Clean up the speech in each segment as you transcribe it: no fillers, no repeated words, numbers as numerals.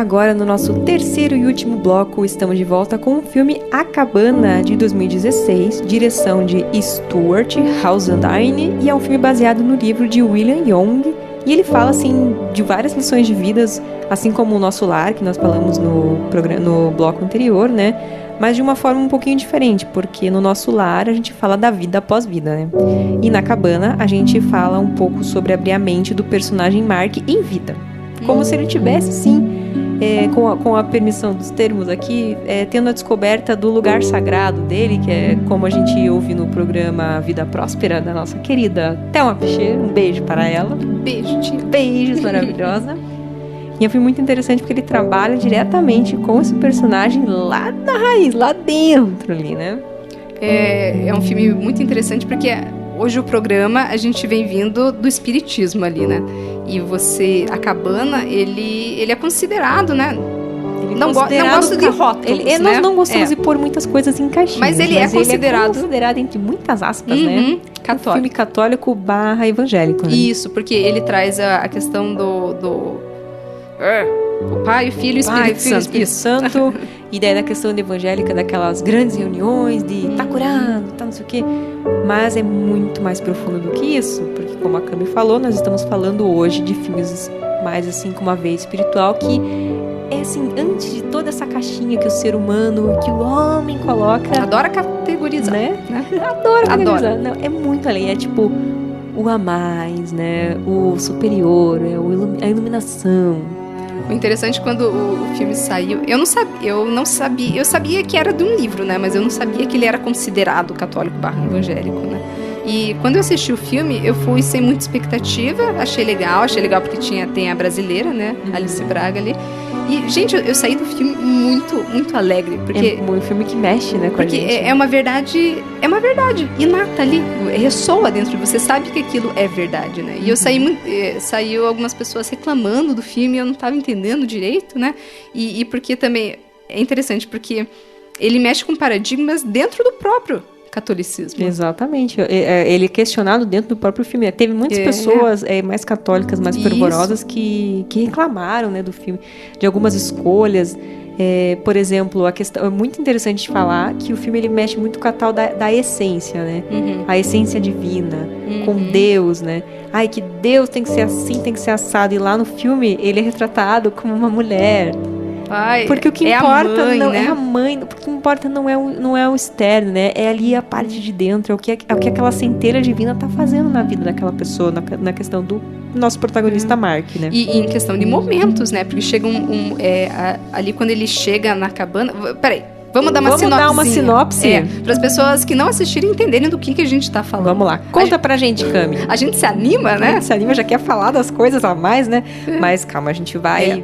agora no nosso terceiro e último bloco, estamos de volta com o filme A Cabana, de 2016, direção de Stuart Hausendine, e é um filme baseado no livro de William Young, e ele fala, assim, de várias lições de vidas, assim como o Nosso Lar, que nós falamos no bloco anterior, né? Mas de uma forma um pouquinho diferente, porque no Nosso Lar a gente fala da vida após vida, né? E na Cabana a gente fala um pouco sobre abrir a mente do personagem Mark em vida. Como se ele tivesse, sim, com a permissão dos termos aqui, tendo a descoberta do lugar sagrado dele, que é como a gente ouve no programa Vida Próspera, da nossa querida Thelma Pichê. Um beijo para ela. Beijo, tia. Beijos, maravilhosa. E eu fui muito interessante porque ele trabalha diretamente com esse personagem lá na raiz, lá dentro ali, né? É um filme muito interessante porque hoje o programa a gente vem vindo do espiritismo ali, né? E a Cabana, ele é considerado, né? Não gosto de rótulos, né? Nós não gostamos de pôr muitas coisas em caixinhas. Mas ele é considerado entre muitas aspas, né? Católico. Um filme católico / evangélico, né? Isso, porque ele traz a questão do o Pai, o Filho e o Espírito Santo. E daí na questão evangélica, daquelas grandes reuniões de tá curando, tá não sei o quê. Mas é muito mais profundo do que isso, porque como a Cami falou, nós estamos falando hoje de filmes mais assim com uma veia espiritual, que é assim, antes de toda essa caixinha que o ser humano, que o homem coloca. Adora categorizar, né? Adora categorizar. Não, é muito além, é tipo o a mais, né? O superior, a iluminação. O interessante, quando o filme saiu, eu não sabia, eu sabia que era de um livro, né, mas eu não sabia que ele era considerado católico / evangélico, né, e quando eu assisti o filme, eu fui sem muita expectativa, achei legal porque tem a brasileira, né, Alice Braga ali, e, gente, eu saí do filme muito, muito alegre, porque... É um filme que mexe, né, com a gente. Porque é uma verdade inata ali, ressoa dentro de você, sabe que aquilo é verdade, né? E eu saiu algumas pessoas reclamando do filme, eu não estava entendendo direito, né? E porque também é interessante, porque ele mexe com paradigmas dentro do próprio catolicismo. Exatamente. Ele é questionado dentro do próprio filme. Teve muitas pessoas mais católicas, mais fervorosas, que reclamaram, né, do filme, de algumas escolhas. Por exemplo, a questão é muito interessante de falar que o filme ele mexe muito com a tal da essência, né? A essência divina, com Deus, né? Ai, que Deus tem que ser assim, tem que ser assado. E lá no filme ele é retratado como uma mulher. Porque o que importa não é a mãe, o que importa não é o externo, né? É ali a parte de dentro, é o que aquela centelha divina tá fazendo na vida daquela pessoa, na questão do nosso protagonista Mark, né? E em questão de momentos, né? Porque chega ali quando ele chega na cabana... Peraí, vamos dar uma sinopse. Para as pessoas que não assistirem entenderem do que a gente tá falando. Vamos lá. Conta pra gente, Cami. A gente se anima, né? Se anima, já quer falar das coisas a mais, né? Mas calma, a gente vai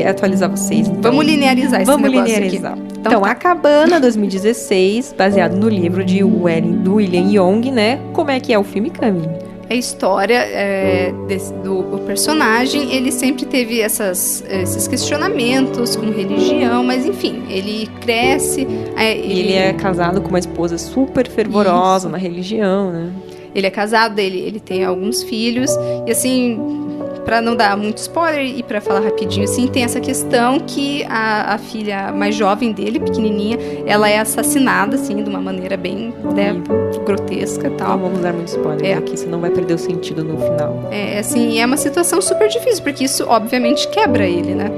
atualizar vocês. Então. Vamos linearizar esse negócio aqui. Então, A Cabana, 2016, baseado no livro do William Young, né? Como é que é o filme, Cami? A história do personagem, ele sempre teve esses questionamentos com religião, mas enfim, ele cresce... Ele é casado com uma esposa super fervorosa na religião, né? Ele é casado, ele tem alguns filhos, e assim... Pra não dar muito spoiler e pra falar rapidinho, assim, tem essa questão que a filha mais jovem dele, pequenininha, ela é assassinada, assim, de uma maneira bem, né, grotesca e tal. Não vamos dar muito spoiler aqui, senão vai perder o sentido no final. Assim, é uma situação super difícil, porque isso, obviamente, quebra ele, né?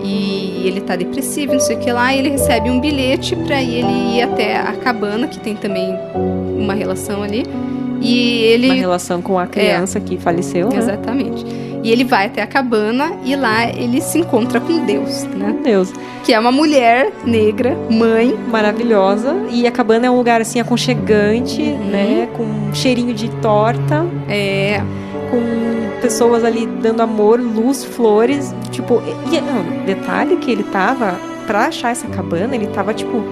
E ele tá depressivo, não sei o que lá, e ele recebe um bilhete pra ele ir até a cabana, que tem também uma relação ali. Uma relação com a criança que faleceu, né? Exatamente. E ele vai até a cabana e lá ele se encontra com Deus, né? Deus. Que é uma mulher negra, mãe. Maravilhosa. E a cabana é um lugar, assim, aconchegante, né? Com um cheirinho de torta. Com pessoas ali dando amor, luz, flores. Tipo, detalhe que ele tava... Pra achar essa cabana, ele tava, tipo...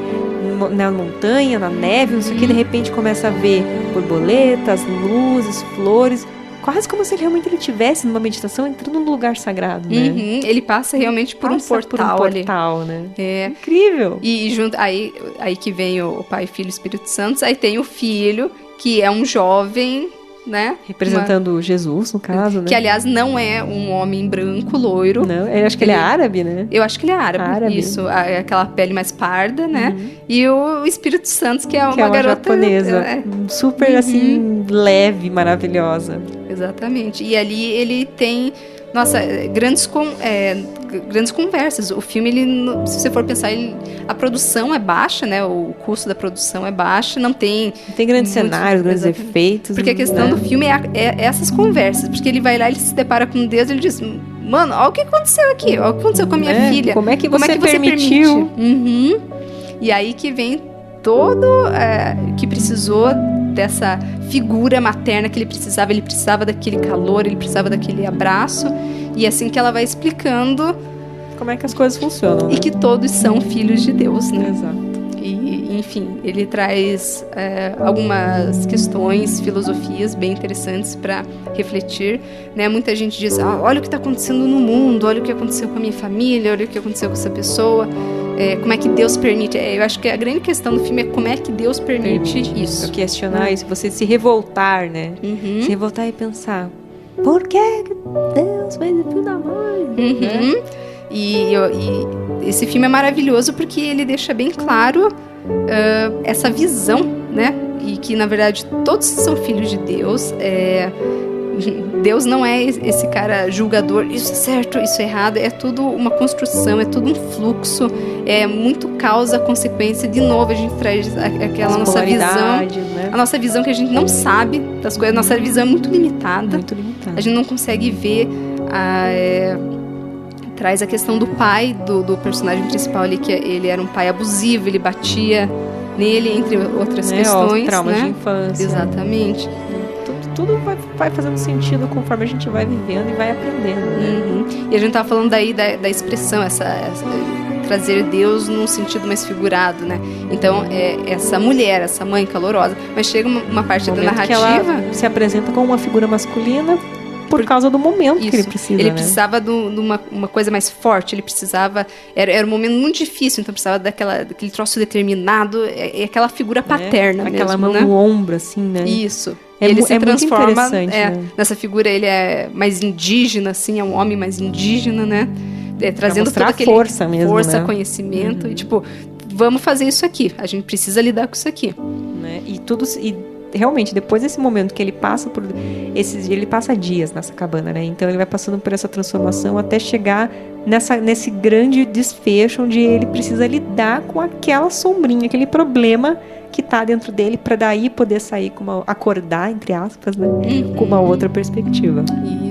na montanha, na neve, não sei o que, de repente começa a ver borboletas, luzes, flores, quase como se ele estivesse numa meditação entrando num lugar sagrado, né? Ele passa realmente por um portal ali. Né? Incrível! E junto, aí que vem o Pai, Filho e Espírito Santo, aí tem o filho, que é um jovem né? Representando Jesus, no caso, né? Que, aliás, não é um homem branco, loiro. Não, eu acho que ele é árabe, né? Eu acho que ele é árabe. Isso, aquela pele mais parda, né? E o Espírito Santo, que é uma garota japonesa. Super, assim, leve, maravilhosa. Exatamente. E ali ele tem, nossa, grandes conversas. O filme, se você for pensar, a produção é baixa, né? O custo da produção é baixo, não tem grandes cenários, grandes efeitos. Porque a questão do filme é essas conversas. Porque ele vai lá, ele se depara com Deus, ele diz: mano, olha o que aconteceu aqui, olha o que aconteceu com a minha filha. Como é que você permitiu? E aí que vem todo que precisou dessa figura materna que ele precisava daquele calor, ele precisava daquele abraço, e assim que ela vai explicando como é que as coisas funcionam, né? E que todos são filhos de Deus, né? Exato. E, enfim, ele traz algumas questões, filosofias bem interessantes para refletir, né? Muita gente diz: olha o que está acontecendo no mundo, olha o que aconteceu com a minha família, olha o que aconteceu com essa pessoa. Como é que Deus permite? Eu acho que a grande questão do filme é como é que Deus permite isso. Questionar isso, você se revoltar, né? Se revoltar e pensar: por que Deus fez filho da mãe? Né? E esse filme é maravilhoso porque ele deixa bem claro essa visão, né? E que, na verdade, todos são filhos de Deus. Deus não é esse cara julgador, isso é certo, isso é errado, é tudo uma construção, é tudo um fluxo, é muito causa, consequência. De novo, a gente traz aquela nossa visão, né? A nossa visão que a gente não sabe das coisas, a nossa visão é muito limitada. A gente não consegue ver, traz a questão do pai do personagem principal ali, que ele era um pai abusivo, ele batia nele, entre outras questões, traumas de infância. Exatamente. Tudo vai fazendo sentido conforme a gente vai vivendo e vai aprendendo, né? E a gente tava falando daí da expressão, trazer Deus num sentido mais figurado, né? Então, essa mulher, essa mãe calorosa, mas chega uma parte da narrativa que ela se apresenta como uma figura masculina por causa do momento que ele precisa. Ele precisava de uma coisa mais forte, ele precisava. Era um momento muito difícil, então precisava daquele troço determinado, aquela figura paterna mesmo. Aquela mão, né? No ombro, assim, né? Isso. Ele se transforma né? nessa figura, ele é mais indígena, assim, é um homem mais indígena, né? Trazendo toda aquele força mesmo, força, né? Conhecimento, e tipo, vamos fazer isso aqui, a gente precisa lidar com isso aqui. Né? E realmente, depois desse momento que ele passa ele passa dias nessa cabana, né? Então ele vai passando por essa transformação até chegar nesse grande desfecho onde ele precisa lidar com aquela sombrinha, aquele problema que tá dentro dele, para daí poder sair acordar, entre aspas, né? Com uma outra perspectiva.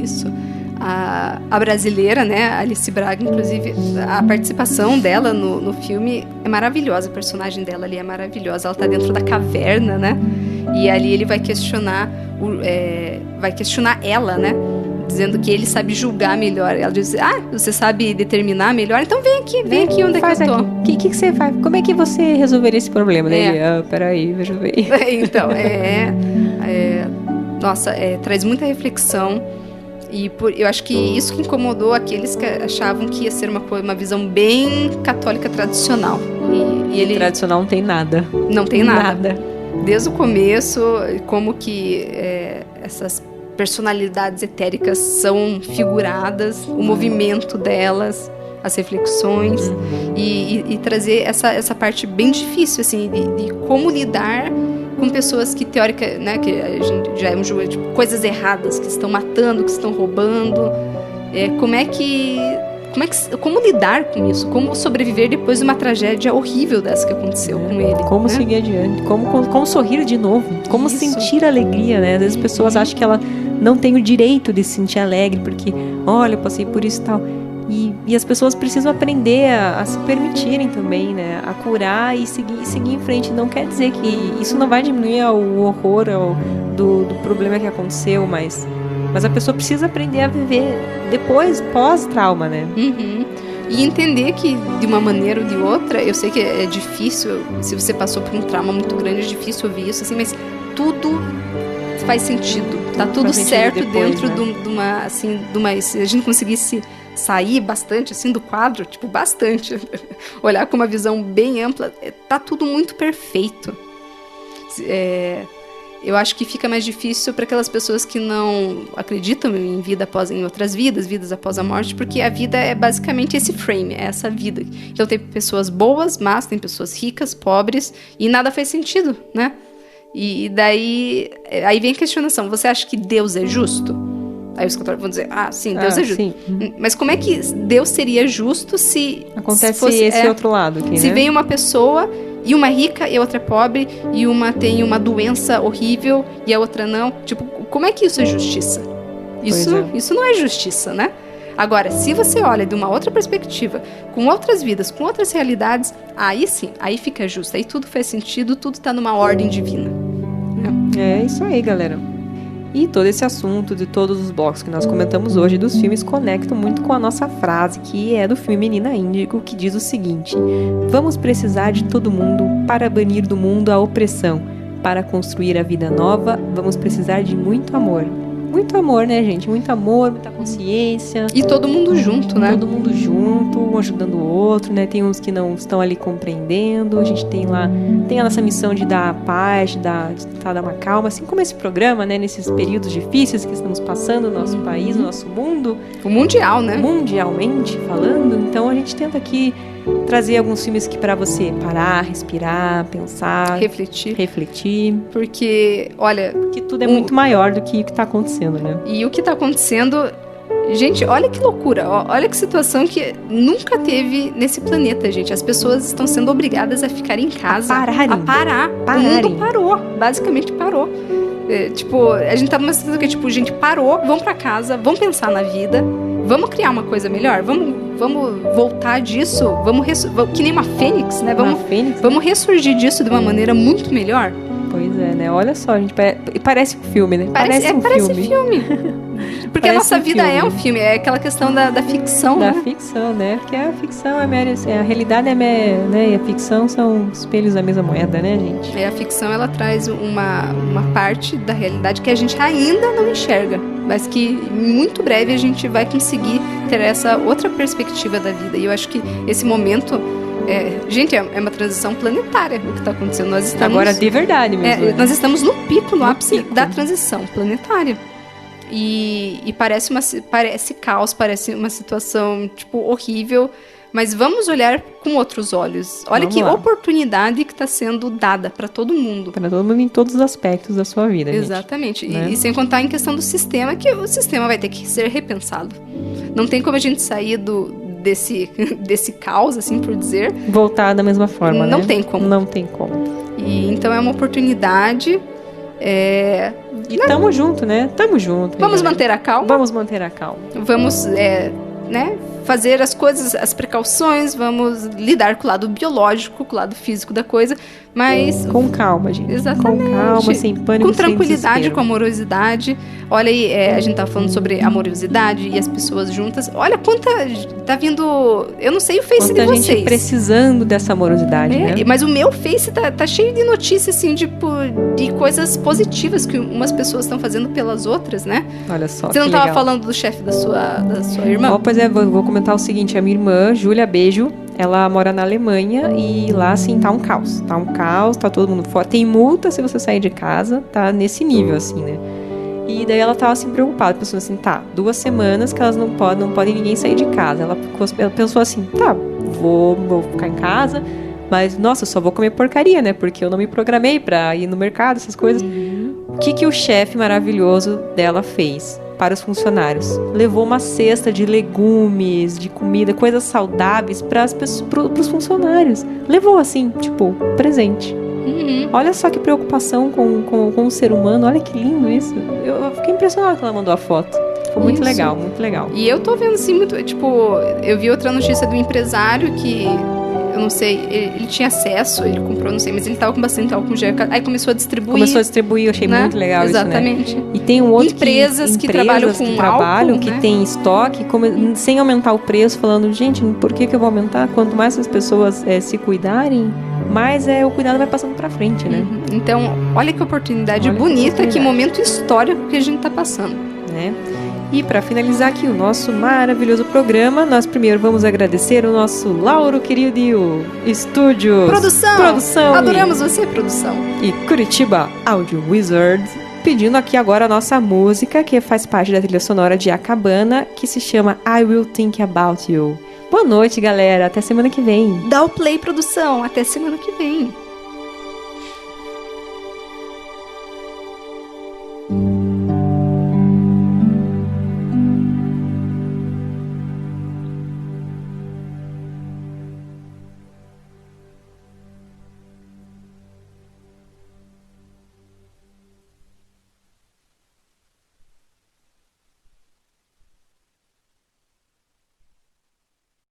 Isso. A brasileira, né, Alice Braga, inclusive, a participação dela no filme é maravilhosa, a personagem dela ali é maravilhosa, ela tá dentro da caverna, né, e ali ele vai questionar ela, né, dizendo que ele sabe julgar melhor. Ela diz: você sabe determinar melhor, então vem aqui onde é que eu tô. O que você faz? Como é que você resolveria esse problema? Ele, peraí, veja bem. Então, traz muita reflexão. E eu acho que isso que incomodou aqueles que achavam que ia ser uma visão bem católica tradicional. E ele tradicional não tem nada. Não tem nada. Desde o começo, como que essas personalidades etéricas são figuradas, o movimento delas, as reflexões, e trazer essa parte bem difícil, assim, de como lidar com pessoas que, teórica, né, que a gente já é um jogo de coisas erradas, que estão matando, que estão roubando. Como lidar com isso? Como sobreviver depois de uma tragédia horrível dessa que aconteceu com ele? Como seguir adiante? Como sorrir de novo? Como sentir alegria, né? Às vezes as pessoas acham que ela não tem o direito de se sentir alegre, porque, olha, eu passei por isso e tal. E as pessoas precisam aprender a se permitirem também, né? A curar e seguir em frente. Não quer dizer que isso não vai diminuir o horror do problema que aconteceu, mas a pessoa precisa aprender a viver depois, pós-trauma, né? E entender que, de uma maneira ou de outra, eu sei que é difícil, se você passou por um trauma muito grande, é difícil ouvir isso, assim, mas tudo faz sentido. Tá tudo certo depois, dentro, né? de uma... Se a gente conseguisse sair bastante, assim, do quadro, tipo, bastante, olhar com uma visão bem ampla, tá tudo muito perfeito. eu acho que fica mais difícil para aquelas pessoas que não acreditam em vida em outras vidas, vidas após a morte, porque a vida é basicamente esse frame, é essa vida. Então tem pessoas boas, mas tem pessoas ricas, pobres, e nada faz sentido, né? E daí aí vem a questionação, você acha que Deus é justo? Aí os católicos vão dizer, sim, Deus é justo. Sim. Mas como é que Deus seria justo se... Acontece se fosse, esse outro lado aqui, se né? vem uma pessoa... E uma é rica e a outra é pobre, e uma tem uma doença horrível e a outra não. Tipo, como é que isso é justiça? Isso não é justiça, né? Agora, se você olha de uma outra perspectiva, com outras vidas, com outras realidades, aí sim, aí fica justo. Aí tudo faz sentido, tudo tá numa ordem divina. É isso aí, galera. E todo esse assunto de todos os blocos que nós comentamos hoje dos filmes conectam muito com a nossa frase, que é do filme Menina Índigo, que diz o seguinte: vamos precisar de todo mundo para banir do mundo a opressão. Para construir a vida nova, vamos precisar de muito amor. Muito amor, né, gente? Muito amor, muita consciência. E todo mundo junto, né? Todo mundo junto, um ajudando o outro, né? Tem uns que não estão ali compreendendo. A gente tem a nossa missão de dar paz, de tentar dar uma calma. Assim como esse programa, né? Nesses períodos difíceis que estamos passando no nosso país, no nosso mundo. O mundial, né? Mundialmente falando. Então a gente tenta aqui trazer alguns filmes que para você parar, respirar, pensar, refletir, porque olha, que tudo é muito maior do que o que está acontecendo, né? E o que está acontecendo, gente, olha que loucura, olha que situação que nunca teve nesse planeta, gente. As pessoas estão sendo obrigadas a ficar em casa, a parar. O mundo parou, basicamente parou. A gente tá numa situação que gente parou, vamos para casa, vamos pensar na vida. Vamos criar uma coisa melhor? Vamos voltar disso? Que nem uma fênix, né? Vamos ressurgir disso de uma maneira muito melhor? Pois é, né? Olha só, gente, parece um filme, né? Parece filme. Porque a nossa vida é um filme, é aquela questão da ficção, né? Da ficção, né? Porque a ficção a realidade né? E a ficção são espelhos da mesma moeda, né, gente? A ficção, ela traz uma parte da realidade que a gente ainda não enxerga, mas que muito breve a gente vai conseguir ter essa outra perspectiva da vida. E eu acho que esse momento... gente, é uma transição planetária o que está acontecendo. Nós estamos, agora de verdade mesmo. Nós estamos no pico, no ápice da transição planetária. E parece caos, parece uma situação, horrível. Mas vamos olhar com outros olhos. Olha que oportunidade que está sendo dada para todo mundo. Para todo mundo em todos os aspectos da sua vida. Exatamente. Gente, né? E sem contar em questão do sistema, que o sistema vai ter que ser repensado. Não tem como a gente sair desse caos, assim por dizer. Voltar da mesma forma, Não né? tem como. Não tem como. E, então é uma oportunidade. E tamo junto, né? Tamo junto. Vamos manter a calma. Vamos manter a calma. Vamos, fazer as coisas, as precauções, vamos lidar com o lado biológico, com o lado físico da coisa, mas... Com calma, gente. Exatamente. Com calma, sem pânico, com tranquilidade, sem com amorosidade. Olha aí, a gente tá falando sobre amorosidade e as pessoas juntas. Olha quanta... Tá vindo... Eu não sei o Face de vocês. Gente precisando dessa amorosidade, né? Mas o meu Face tá cheio de notícias, assim, de coisas positivas que umas pessoas estão fazendo pelas outras, né? Olha só, Você não tava falando do chefe da sua irmã? Pois é, vou comentar o seguinte. A minha irmã, Júlia, beijo, ela mora na Alemanha e lá, assim, tá um caos. Tá todo mundo fora. Tem multa se você sair de casa, tá nesse nível, assim, né? E daí ela tava assim preocupada, pensando assim, 2 semanas que elas não podem ninguém sair de casa. Ela pensou assim, vou ficar em casa, mas nossa, eu só vou comer porcaria, né? Porque eu não me programei pra ir no mercado, essas coisas. O que o chefe maravilhoso dela fez para os funcionários? Levou uma cesta de legumes, de comida, coisas saudáveis para os funcionários. Levou assim, presente. Olha só que preocupação com o ser humano. Olha que lindo isso. Eu fiquei impressionada quando ela mandou a foto. Foi muito legal, muito legal. E eu tô vendo assim, muito, eu vi outra notícia do empresário que, eu não sei, ele tinha acesso, ele comprou, não sei, mas ele tava com bastante álcool gel, aí começou a distribuir. Eu achei muito legal. Exatamente. Isso, né? E tem um outro empresas que trabalham com álcool, que né? tem estoque, sem aumentar o preço, falando, gente, por que eu vou aumentar? Quanto mais as pessoas se cuidarem, mais o cuidado vai passando pra frente, né? Então, olha que oportunidade bonita, que momento histórico que a gente tá passando. Né? E para finalizar aqui o nosso maravilhoso programa, nós primeiro vamos agradecer o nosso Lauro querido e o Estúdios Produção! Adoramos você, produção! E Curitiba Audio Wizards, pedindo aqui agora a nossa música, que faz parte da trilha sonora de A Cabana, que se chama I Will Think About You. Boa noite, galera. Até semana que vem. Dá o play, produção. Até semana que vem.